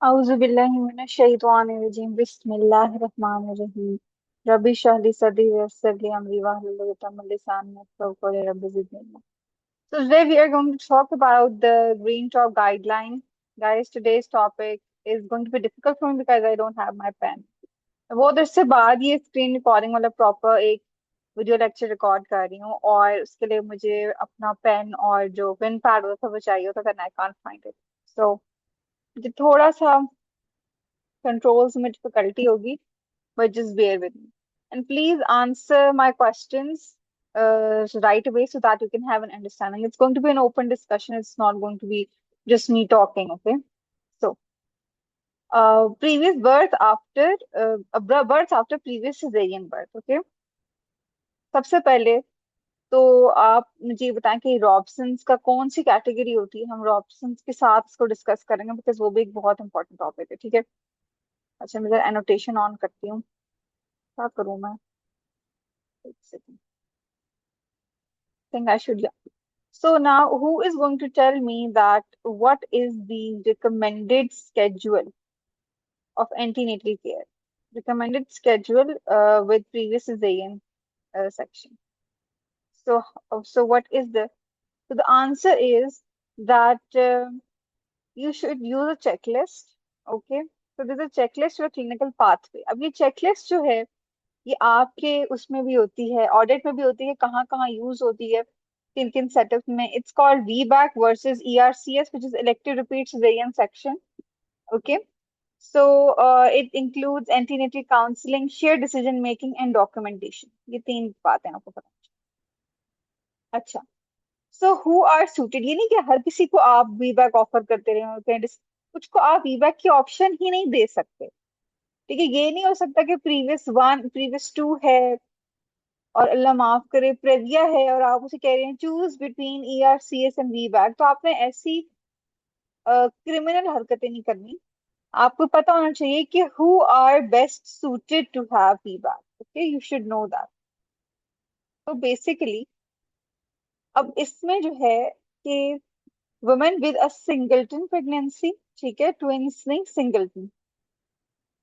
औज़ुबिल्लाहिमिनश्शैतानिर्रजीम बिस्मिल्लाहिर्रहमानिर्रहीम रब्बि इश्रह ली सदरी वयस्सिर ली अमरी वाहलुल उक़दतम मिन लिसानी यफ़क़हू क़ौली rabbi ज़िदनी इल्मा. So today we are going to talk about the Green Talk guideline. Guys, today's topic is going to be difficult for me because I don't have my pen. बहुत इससे बाद ये screen recording वाला proper एक video lecture record कर रही हूँ और उसके लिए मुझे अपना पेन और जो पेन पैड होता था वो चाहिए होता था. I can't find it. So मुझे थोड़ा सा कंट्रोल्स में डिफिकल्टी होगी, but just bear with me. And please answer my questions right away so that you can have an understanding. It's going to be an open discussion. It's not going to be just me talking, okay? So, previous birth after previous cesarean birth, okay? सबसे पहले तो आप मुझे ये बताएं कि रॉबसन्स का कौन सी कैटेगरी होती है. हम रॉबसन्स के साथ इसको डिस्कस करेंगे बिकॉज वो भी एक बहुत इंपॉर्टेंट टॉपिक है. ठीक है. अच्छा, मैं जरा एनोटेशन ऑन करती हूँ. क्या करूँ मैं? एक second. Think I should. So now, who is going to tell me that what is the recommended schedule of antenatal care? Recommended schedule with previous cesarean section. So, so what is the? So the answer is that you should use a checklist. Okay. So there's a checklist or clinical pathway. अब ये checklist जो है ये आपके उसमें भी होती है, ऑडिट में भी होती है, कहाँ कहाँ यूज होती है, किन किन सेटअप में. It's called VBAC versus ERCS which is elective repeat caesarean section. Okay. So it includes antenatal counselling, share decision making and documentation. ये तीन बातें आपको पता. अच्छा. सो हु आर सूटेड, ये नहीं कि हर किसी को आप वीबैक ऑफर करते रहे हो. कुछ को आप वीबैक की ऑप्शन ही नहीं दे सकते. ठीक है. ये नहीं हो सकता कि प्रीवियस वन प्रीवियस टू है और अल्लाह माफ करे प्रेविया है और आप उसे कह रहे हैं चूज बिटवीन ईआरसीएस एंड वीबैक. तो आपने ऐसी क्रिमिनल हरकतें नहीं करनी. आपको पता होना चाहिए कि who are best suited to have VBAC. Okay, you should know that. तो बेसिकली अब इसमें जो है कि women with a singleton pregnancy, ठीक है, ट्विंस नहीं, सिंगलटन,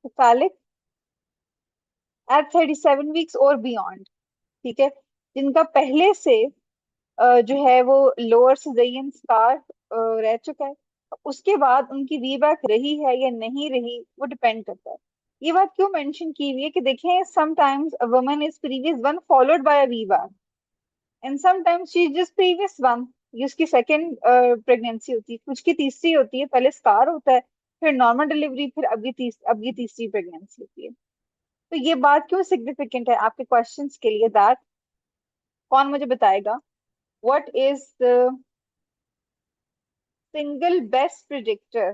फैलिक एट 37 वीक्स और बियॉन्ड, ठीक है, जिनका पहले से जो है वो लोअर सिजेरियन स्कार रह चुका है. उसके बाद उनकी वीबैक रही है या नहीं रही वो डिपेंड करता है. ये बात क्यों मेंशन की हुई है कि देखें sometimes a woman is previous one followed by a VBAC and sometimes she is just previous one. ये उसकी सेकंड प्रेगनेंसी होती है, कुछ की तीसरी होती है, पहले स्कार होता है, फिर नॉर्मल डिलीवरी, फिर अब ये तीसरी प्रेगनेंसी होती है. तो ये बात क्यों सिग्निफिकेंट है आपके क्वेश्चंस के लिए? दैट कौन मुझे बताएगा? What is the single best predictor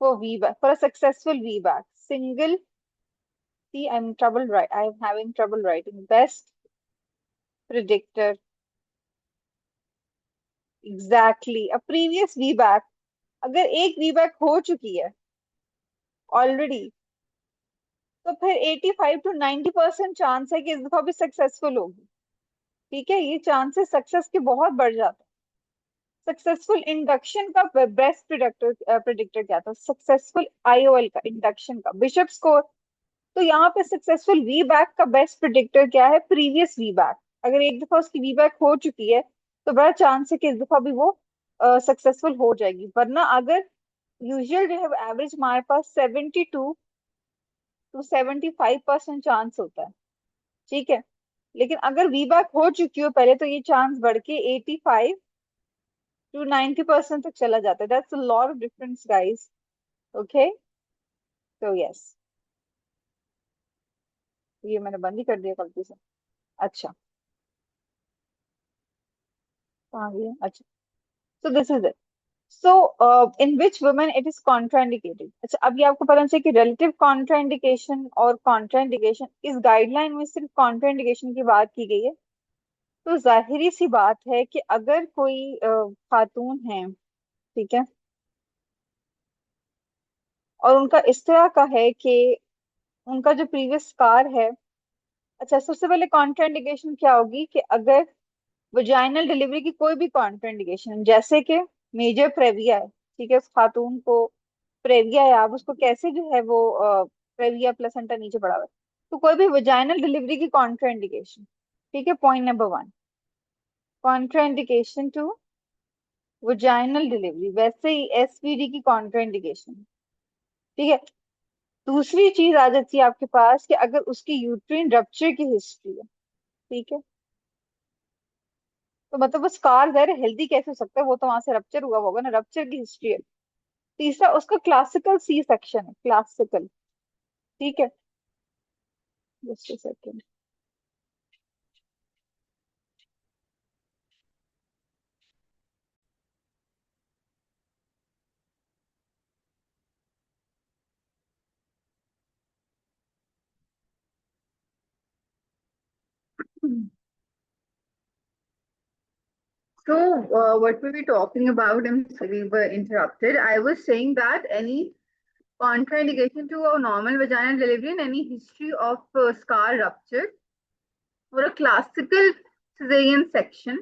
for VBAC, for a successful VBAC? Single, see, I'm having trouble writing. Best predictor, exactly. A previous VBAC, अगर एक VBAC हो चुकी है ऑलरेडी, तो फिर 85 to 90% चांस है कि इस दफा भी सक्सेसफुल होगी. ठीक है. ये चांसेस सक्सेस के बहुत बढ़ जाते हैं. सक्सेसफुल इंडक्शन का बेस्ट प्रिडिक्टर प्रिडिक्टर क्या था? सक्सेसफुल आईओएल का, इंडक्शन का, बिशप स्कोर. तो यहाँ पे सक्सेसफुल वी बैक का बेस्ट प्रिडिक्टर क्या है? Previous VBAC. अगर एक दफा उसकी वी बैक हो चुकी है तो बड़ा चांस है कि इस दफा भी वो सक्सेसफुल हो जाएगी. वरना अगर यूजुअल जो है एवरेज हमारे पास 72 to 75% चांस होता है. ठीक है. लेकिन अगर वी बैक हो चुकी हो पहले तो ये चांस बढ़ के 85 to 90% तक चला जाता है. That's a lot of difference guys. Okay. तो यस, ये मैंने बंद ही कर दिया गलती से. अच्छा, कहाँ गया? अच्छा. So this is it. So in which women it is contraindicated? अच्छा, अब ये आपको पता चाहिए कि relative contraindication और contraindication, इस गाइडलाइन में सिर्फ contraindication की बात की गई है. तो जाहिरी सी बात है कि अगर कोई खातून है, ठीक है, और उनका इस तरह का है कि उनका जो प्रीवियस स्कार है. अच्छा, सबसे पहले कॉन्ट्राइंडिकेशन क्या होगी कि अगर वजाइनल डिलीवरी की कोई भी कॉन्ट्राइंडिकेशन, जैसे कि मेजर प्रेविया है, ठीक है, उस खातून को प्रेविया है, आप उसको कैसे जो है वो प्रेविया प्लेसेंटा नीचे पड़ा हुआ है। तो कोई भी वजाइनल डिलीवरी की कॉन्ट्राइंडिकेशन, ठीक है, point number 1, contraindication to vaginal delivery, वैसे ही एसवीडी की कॉन्ट्राइंडिकेशन, ठीक है। दूसरी चीज आ जाती है आपके पास कि अगर उसकी यूट्रीन रप्चर की हिस्ट्री है, ठीक है, तो मतलब वो स्कार ज़ाहिर हेल्दी कैसे हो सकता है, वो तो वहां से रप्चर हुआ होगा ना, रप्चर की हिस्ट्री है। तीसरा उसका क्लासिकल सी सेक्शन है, क्लासिकल, ठीक है। Just a second. So, what were we talking about? I'm sorry, we were interrupted. I was saying that any contraindication to a normal vaginal delivery and any history of scar rupture or a classical cesarean section,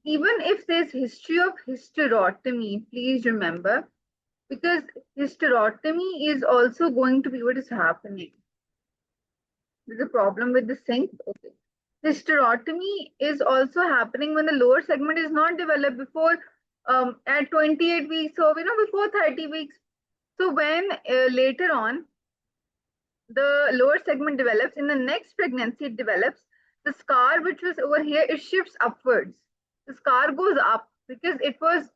even if there's history of hysterotomy, please remember, because hysterotomy is also going to be what is happening. There's a problem with the sink. Okay. Hysterotomy is also happening when the lower segment is not developed before at 28 weeks or before 30 weeks. So when later on the lower segment develops, in the next pregnancy it develops, the scar which was over here, it shifts upwards. The scar goes up because it was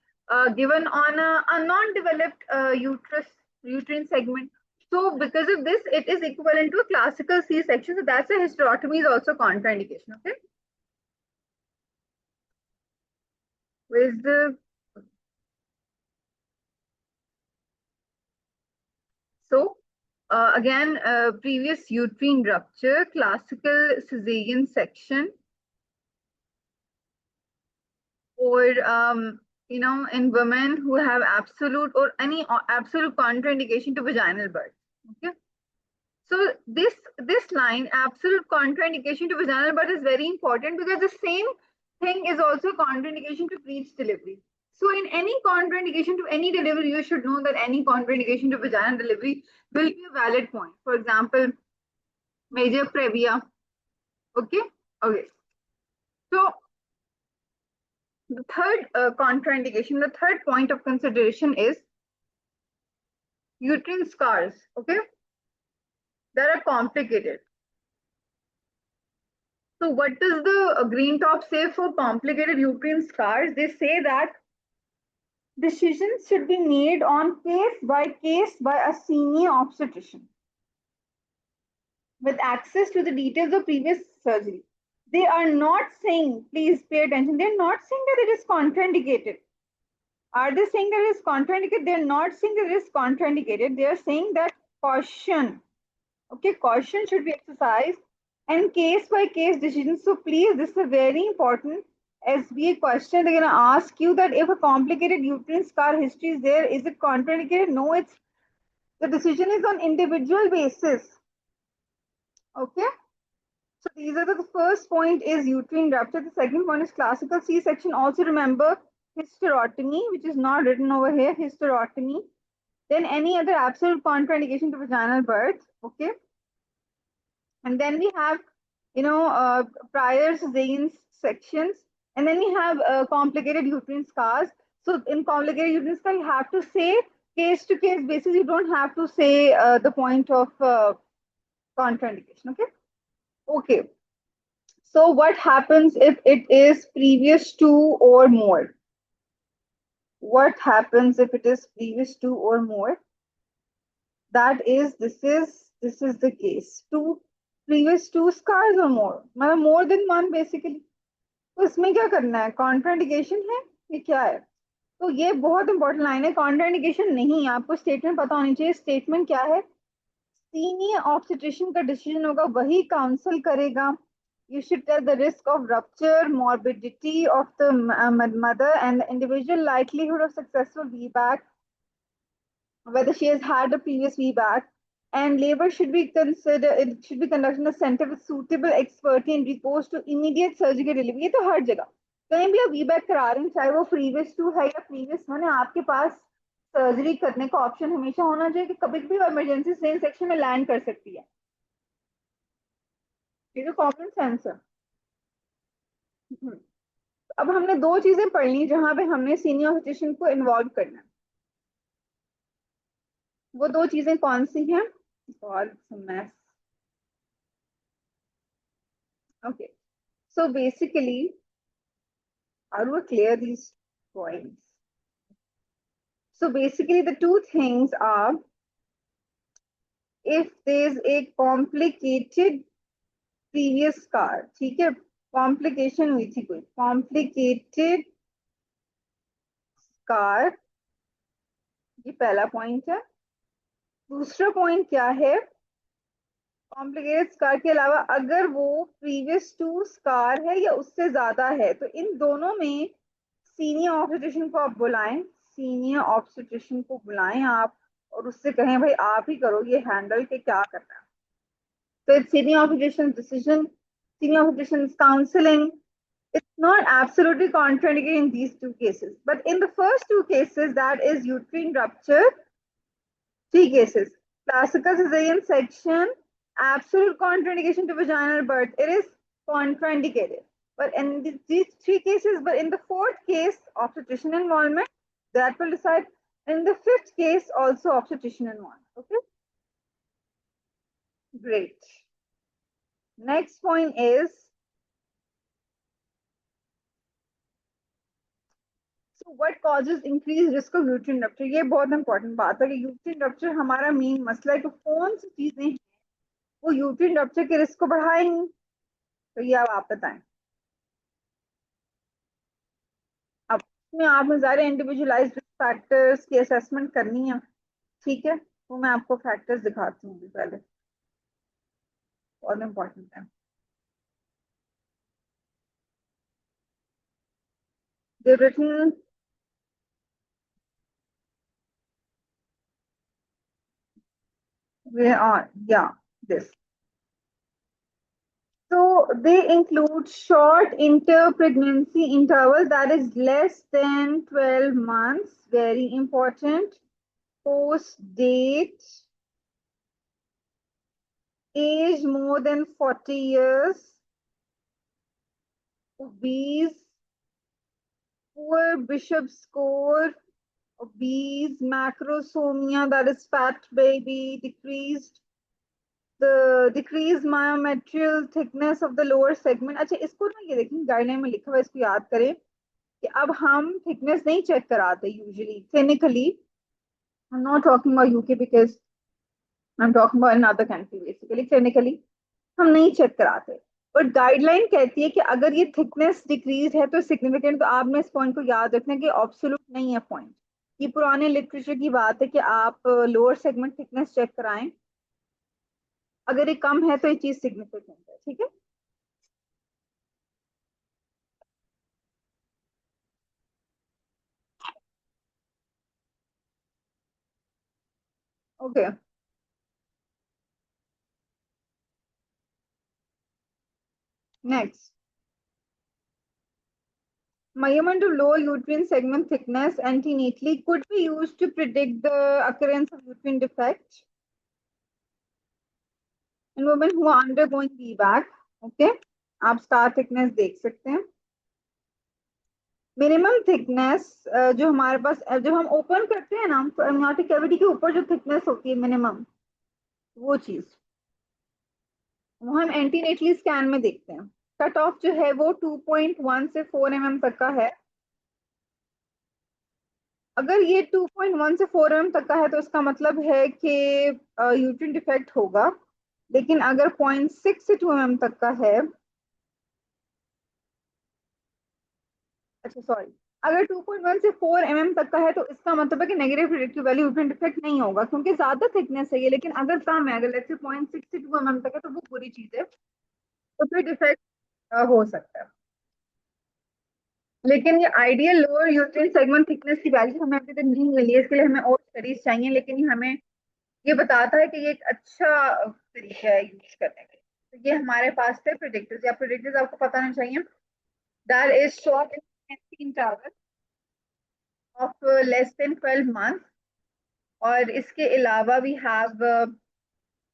given on a non-developed uterine segment. So because of this, it is equivalent to a classical C-section. So that's why hysterotomy is also contraindication. Okay. Where's the so again previous uterine rupture, classical cesarean section, or in women who have absolute or any absolute contraindication to vaginal birth. Okay. So this line, absolute contraindication to vaginal birth, is very important because the same thing is also contraindication to breech delivery. So in any contraindication to any delivery, you should know that any contraindication to vaginal delivery will be a valid point. For example, major previa. Okay. Okay. So the third contraindication, the third point of consideration is uterine scars. Okay, that are complicated. So what does the green top say for complicated uterine scars? They say that decisions should be made on case by a senior obstetrician with access to the details of previous surgery. They are not saying, please pay attention, they're not saying that it is contraindicated. Are they saying that it is contraindicated? They're not saying that it is contraindicated. They are saying that caution. Okay, caution should be exercised and case by case decisions. So please, this is a very important SBA question. They're going to ask you that if a complicated uterine scar history is there, is it contraindicated? No, it's the decision is on individual basis. Okay. So these are the first point is uterine rupture. The second one is classical C-section. Also remember hysterotomy, which is not written over here, hysterotomy. Then any other absolute contraindication to vaginal birth. Okay. And then we have, prior cesarean sections. And then we have complicated uterine scars. So in complicated uterine scars, you have to say case to case basis. You don't have to say the point of contraindication. Okay. Okay. So what happens if it is previous to or more? What happens if it is previous to or more? That is, this is the case. Previous two scars or more, मतलब more than one basically. तो इसमें क्या करना है? Contraindication है, ये क्या है? तो ये बहुत इंपॉर्टेंट लाइन है, कॉन्ट्राइंडिकेशन नहीं, आपको स्टेटमेंट पता होनी चाहिए। स्टेटमेंट क्या है? सीनियर ऑब्स्टेट्रिशियन का डिसीजन होगा, वही काउंसल करेगा। You should tell the risk of rupture, morbidity of the mother, and the individual likelihood of successful VBAC, whether she has had a previous VBAC, and labor should be considered. It should be conducted in a center with suitable expertise and recourse to immediate surgical delivery. ये तो हर जगह कहीं भी आप VBAC करा रहे हैं, चाहे वो previous to है या previous one है, आपके पास सर्जरी करने का ऑप्शन हमेशा होना चाहिए कि कभी भी इमरजेंसी सेम सेक्शन में लैंड कर सकती है। ये तो कॉमन सेंस है। हम्म। अब हमने दो चीजें पढ़ ली जहां पे हमने सीनियर फिजिशियन को इन्वॉल्व करना है। वो दो चीजें कौन सी हैं? और math. Okay, so basically, how do I clear these points? So basically, the two things are, if there's a complicated previous scar, ठीक है, कॉम्प्लिकेशन हुई थी कोई, कॉम्प्लिकेटेड स्कार, ये पहला पॉइंट है। दूसरा पॉइंट क्या है? कॉम्प्लिकेटेड स्कार के अलावा अगर वो प्रीवियस टू स्कार है या उससे ज्यादा है, तो इन दोनों में सीनियर ऑब्स्टेट्रिशियन को आप बुलाएं, सीनियर ऑब्स्टेट्रिशियन को बुलाएं आप, और उससे कहें भाई आप ही करो ये हैंडल के क्या करना है। तो it's senior obstetrician decision, senior physician's counseling. It's not absolutely contraindicated in these two cases, but in the first two cases, that is uterine rupture, three cases, classical cesarean section, absolute contraindication to vaginal birth, it is contraindicated. But in these three cases, but in the fourth case, obstetrician involvement, that will decide. In the fifth case, also obstetrician involvement. Okay, great. Next point is, so what causes increased risk of uterine rupture? ये बहुत important बात है कि uterine rupture हमारा main मसला है कि कौन सी चीजें हैं वो यूट्रिन रप्चर के रिस्क को बढ़ाएंगी। तो ये अब आप बताएं। अब इसमें आपने सारे इंडिविजुअलाइज्ड फैक्टर्स की असेसमेंट करनी है, ठीक है, तो मैं आपको फैक्टर्स दिखाती हूँ पहले, बहुत इंपॉर्टेंट है। They've written, where are, yeah, this. So they include short inter-pregnancy interval, that is less than 12 months, very important. Post date, age more than 40 years, obese, poor Bishop score, obese, macrosomia, that is fat baby, decreased myometrial thickness of the lower segment. अच्छा, इसको ना ये देखें guideline में लिखा हुआ है, इसको याद करें कि अब हम थिकनेस नहीं चेक कराते usually clinically. I'm not talking about UK because I'm talking about another country basically. Clinically हम नहीं चेक कराते, बट गाइडलाइन कहती है कि अगर ये थिकनेस डिक्रीज है तो सिग्निफिकेंट। तो आपने इस पॉइंट को याद रखना कि ऑब्सोल्यूट नहीं है पॉइंट। ये पुराने लिटरेचर की बात है कि आप लोअर सेगमेंट थिकनेस चेक कराएं, अगर ये कम है तो ये चीज सिग्निफिकेंट है, ठीक है। Okay, next, measurement of lower uterine segment thickness antenatally could be used to predict the occurrence of uterine defect in women who are undergoing VBAC. Okay, आप स्टार थिकनेस देख सकते हैं। मिनिमम थिकनेस जो हमारे पास जब हम ओपन करते हैं ना amniotic कैविटी के ऊपर जो थिकनेस होती है मिनिमम, वो चीज वो हम एंटीनेटली स्कैन में देखते हैं। कट ऑफ जो है वो 2.1 से 4 तक का है। अगर ये 2.1 से 4 तक का है तो इसका मतलब है कि यूट्रिन डिफेक्ट होगा। लेकिन अगर 0.6 से 2 तक का है, अच्छा सॉरी, अगर 2.1 से 4 तक का है तो इसका मतलब है कि negative predictive value uterine defect नहीं होगा, क्योंकि ज्यादा थिकनेस है ये। लेकिन अगर कम है, अगर लेट्स से 0.6 से 2 तक है, तो वो बुरी चीज है, तो फिर डिफेक्ट हो सकता है। लेकिन ये ideal lower uterine segment thickness की वैल्यू हमें अभी तक नहीं मिली है, इसके लिए हमें और स्टडीज चाहिए। लेकिन ये हमें ये बताता है कि ये एक अच्छा तरीका है यूज करने का। तो ये हमारे पास थे प्रिडिक्टर्स, या प्रिडिक्टर्स आपको पता होना चाहिए। That is short interval of less than 12 months, और इसके अलावा भी हैव,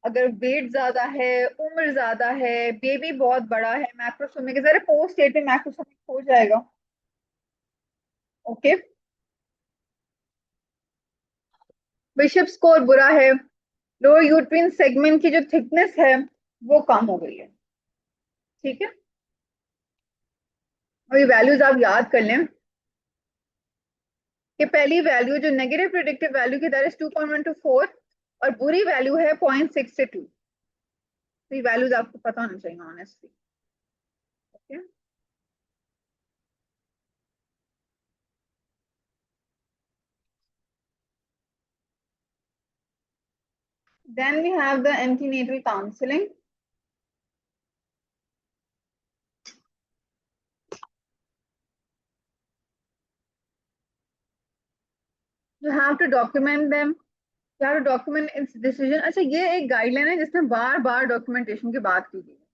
अगर वेट ज्यादा है, उम्र ज्यादा है, बेबी बहुत बड़ा है, मैक्रोसोमिक, जरा पोस्ट स्टेट में मैक्रोसोमिक हो जाएगा। ओके। बिशप स्कोर बुरा है, लोअर यूट्रिन सेगमेंट की जो थिकनेस है वो कम हो गई है। ठीक है। और ये वैल्यूज आप याद कर लें कि पहली वैल्यू जो नेगेटिव प्रिडिक्टिव वैल्यू की, दैट इज 2.124, और बुरी वैल्यू है 0.6 से 2। तो ये वैल्यूज आपको पता होना चाहिए honestly. Okay. Then we have the antenatal counselling. You have to document them, you have to document its decision. अच्छा, ये एक गाइडलाइन है जिसमें बार बार डॉक्यूमेंटेशन की बात की गई है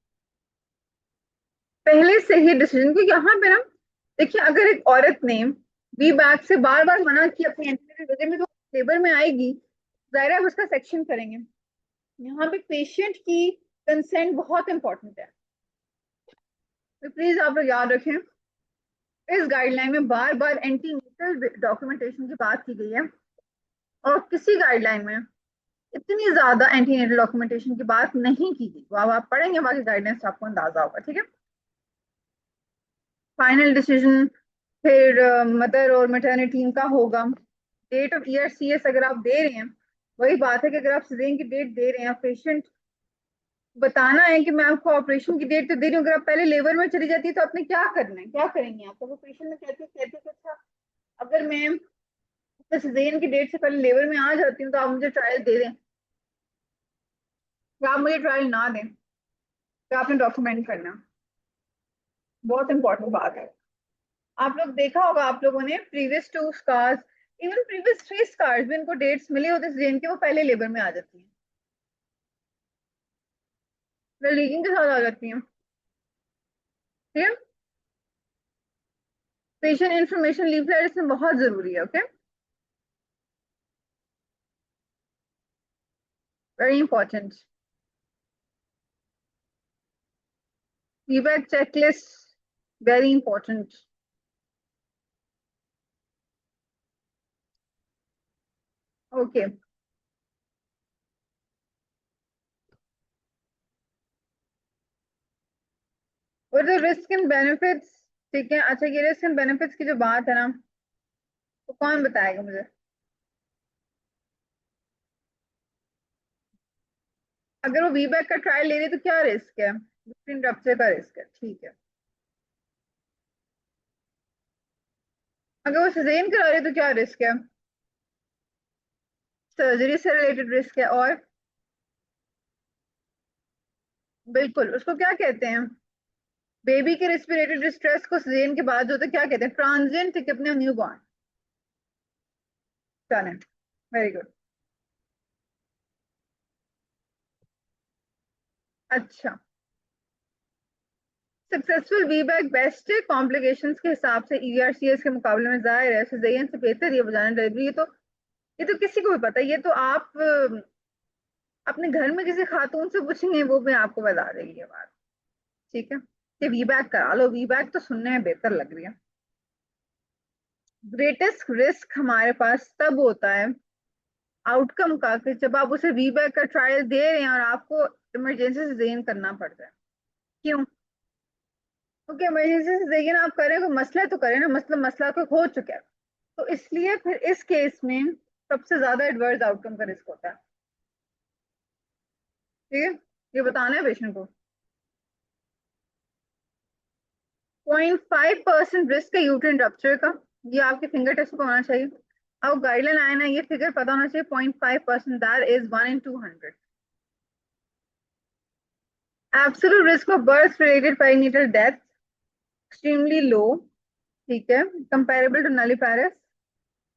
पहले से ही डिसीजन को। यहाँ पे ना देखिए, अगर एक औरत ने वी बैक से बार बार मना किया अपनी एंटीनेटल विजिट में, तो लेबर में आएगी, जाहिर है आप उसका सेक्शन करेंगे। यहाँ पे पेशेंट की कंसेंट बहुत इंपॉर्टेंट है, तो प्लीज आप लोग याद रखें। इस गाइडलाइन में बार बार एंटीनेटल डॉक्यूमेंटेशन की बात की गई है, और किसी गाइडलाइन में इतनी ज्यादा एंटीनेटल डॉक्यूमेंटेशन की बात नहीं की गई। वो अब आप पढ़ेंगे बाकी गाइडेंस, आपको अंदाजा होगा। ठीक है। फाइनल डिसीजन फिर मदर और मैटरनिटी टीम का होगा। डेट ऑफ ईआरसीएस अगर आप दे रहे हैं, वही बात है कि अगर आप सिजेरियन की डेट दे रहे हैं, पेशेंट बताना है कि मैं आपको ऑपरेशन की डेट तो दे रही हूँ, अगर आप पहले लेबर में चली जाती है तो आपने क्या करना है, क्या करेंगे आप? तो वो पेशेंट में कहते कि अच्छा, अगर मैं सिजेरियन की डेट से पहले लेबर में आ जाती हूँ तो आप मुझे ट्रायल दे दें, या आप मुझे ट्रायल ना दें, तो आपने डॉक्यूमेंट करना। बहुत इंपॉर्टेंट बात है। आप लोग देखा होगा, आप लोगों ने previous 2 scars, even previous 3 scars भी, इनको डेट्स मिली होती है सिजेरियन के, वो पहले लेबर में आ जाती हैं, वो लीकिंग के साथ आ जाती हैं। ठीक है। पेशेंट इंफॉर्मेशन लीफलेट इसमें बहुत जरूरी है। Okay, very important. Feedback checklist, very important. Okay. और जो रिस्क एंड बेनिफिट्स, ठीक है, अच्छा ये रिस्क एंड बेनिफिट्स की जो बात है ना, तो कौन बताएगा मुझे? अगर वो वीबैक का ट्रायल ले रही है तो क्या रिस्क है? यूट्रिन रप्चर का रिस्क है, ठीक है। अगर वो सिजेरियन करा रही है तो क्या रिस्क है? सर्जरी से रिलेटेड रिस्क है। और बिल्कुल, उसको क्या कहते हैं? बेबी के रेस्पिरेटरी डिस्ट्रेस को सिजेरियन के बाद जो होता है क्या कहते हैं? Transient tachypnoea newborn. Done है, वेरी गुड। अच्छा, सक्सेसफुल वीबैक बेस्ट है कॉम्प्लिकेशंस के हिसाब से ईआरसीएस के मुकाबले में, जाहिर है सिजेरियन से बेहतर ये वजाना डिलीवरी। ये तो किसी को भी पता है, ये तो आप अपने घर में किसी खातून से पूछेंगे, वो भी आपको बता देगी ये बात। ठीक है, कि वीबैक करा लो, वीबैक तो सुनने में बेहतर लग रही है। ग्रेटेस्ट रिस्क हमारे पास तब होता है आउटकम का, कि जब आप उसे वीबैक का ट्रायल दे रहे हैं और आपको इमरजेंसी सिजेरियन करना पड़ता है। क्यों? क्योंकि इमरजेंसी सिजेरियन आप करें, कोई मसला तो करें ना, मतलब मसला कोई हो चुका है, तो इसलिए फिर इस केस में सबसे ज्यादा एडवर्स आउटकम का रिस्क होता है। ठीक है, ये बताना है पेशेंट को। 0.5% रिस्क है यूट्रिन रप्चर का, ये आपके फिंगर टिप्स पर होना चाहिए। अब गाइडलाइन आए ना, ये फिगर पता होना चाहिए। 0.5%, that is 1 in 200। Absolute risk of birth related perinatal death extremely low, ठीक है, कंपेरेबल टू नलीपैरस।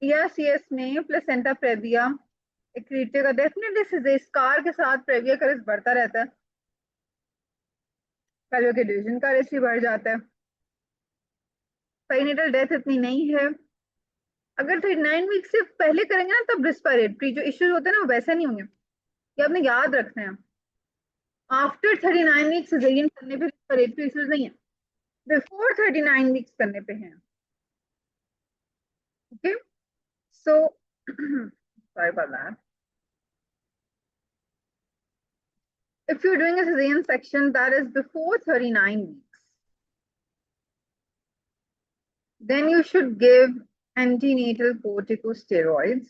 ईआरसीएस में प्लेसेंटा प्रेविया एक्रीटे का डेफिनेटली स्कार के साथ प्रेविया का रिस्क बढ़ता रहता है, पेल्विक के डिवीजन का रिस्क भी बढ़ जाता है। पेरिनेटल डेथ इतनी नहीं है। अगर 39 वीक से पहले करेंगे ना तब रिस्पिरेटरी जो इश्यूज होते हैं ना वो वैसे नहीं होंगे, ये आपने याद रखना है। आफ्टर 39 वीक सिजेरियन करने पे रिस्पिरेटरी इश्यूज नहीं है, बिफोर 39 वीक्स करने पे हैं। Okay, so sorry about that. If you're doing a cesarean section that is before 39 weeks, then you should give antenatal corticosteroids,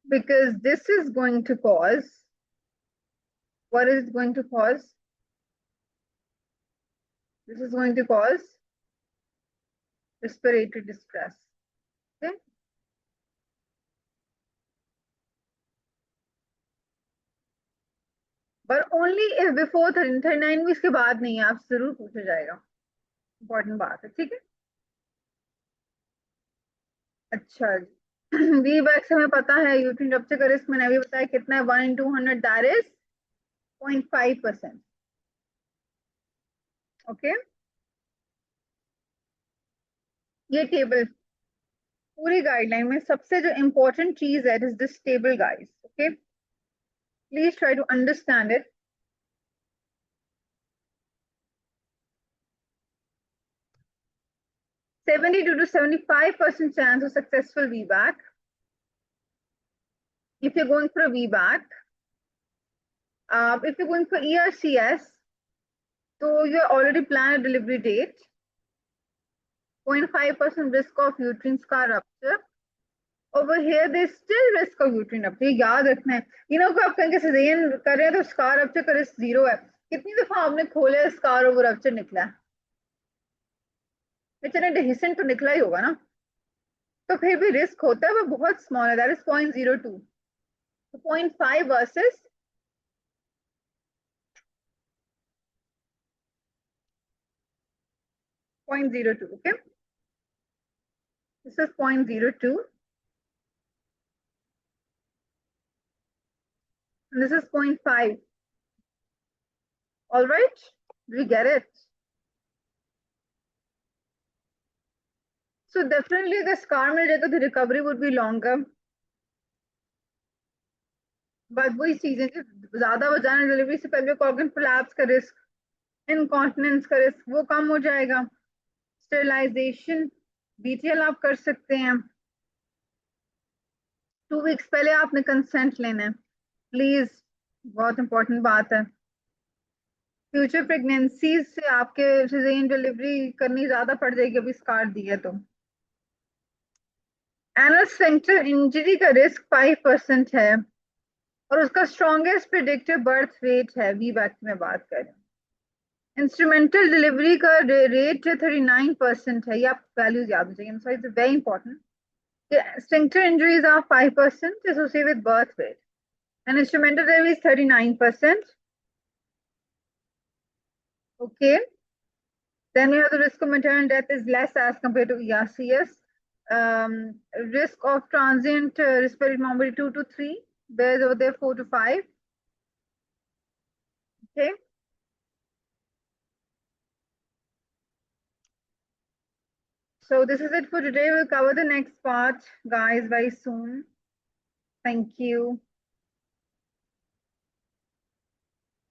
because this is going to cause, what is it going to cause? This is going to cause respiratory distress. Okay, but only if before 39 weeks के बाद नहीं है, आपसे जरूर पूछा जाएगा, important बात है, ठीक है। अच्छा वी वैक्स हमें पता है, यूट्रिन रप्चर का रिस्क मैंने अभी बताया कितना है, 1 in 200, दैट इज 0.5%। ओके, ये टेबल पूरी गाइडलाइन में सबसे जो इंपॉर्टेंट चीज है, it is this table guys. Okay, please try to understand it. 72 to 75% chance of successful VBAC if you're going for a VBAC. If you're going for ERCS, so you already planned a delivery date. 0.5% risk of uterine scar rupture. Over here, there's still risk of uterine rupture. याद रखना है, इन्हों को आप कहेंगे caesarean कर रहे हैं तो स्कार रप्चर का रिस्क 0 है। कितनी दफा आपने खोले स्कार और वो रप्चर निकला है, बेचारे डेहिसेंट तो निकला ही होगा ना, तो फिर भी रिस्क होता है, वो बहुत स्मॉल है, दैट इज 0.02। तो 0.5 versus 0.02। okay, this is 0.02 and this is 0.5। all right, do we get it? So definitely अगर स्कार मिल जाए तो the recovery would be longer, but वही चीजें कि ज्यादा वजाना डिलीवरी से पहले ऑर्गन कोलैप्स का रिस्क, इनकॉन्टिनेंस का रिस्क वो कम हो जाएगा। स्टेरिलाइजेशन डिटेल आप कर सकते हैं, 2 वीक्स पहले आपने कंसेंट लेना है प्लीज, बहुत इंपॉर्टेंट बात है। फ्यूचर प्रेगनेंसी से आपके सिजेरियन डिलीवरी करनी ज्यादा पड़ जाएगी अभी स्कार दिया तो। एनल स्फिंक्टर इंजरी का रिस्क 5% है और उसका स्ट्रॉन्गेस्ट प्रिडिक्टिव बर्थ रेट है वीबैक में बात करें। इंस्ट्रूमेंटल डिलीवरी का रेट 39% है, ये आप वैल्यूज याद हो जाएंगे, so it's very important. Sphincter injuries are 5% associated with birth weight and instrumental delivery is 39%. Okay, then we have the risk of maternal death is less as compared to ERCS. Risk of transient respiratory morbidity 2 to 3, whereas over there 4 to 5. Okay. So this is it for today. We'll cover the next part, guys, very soon. Thank you.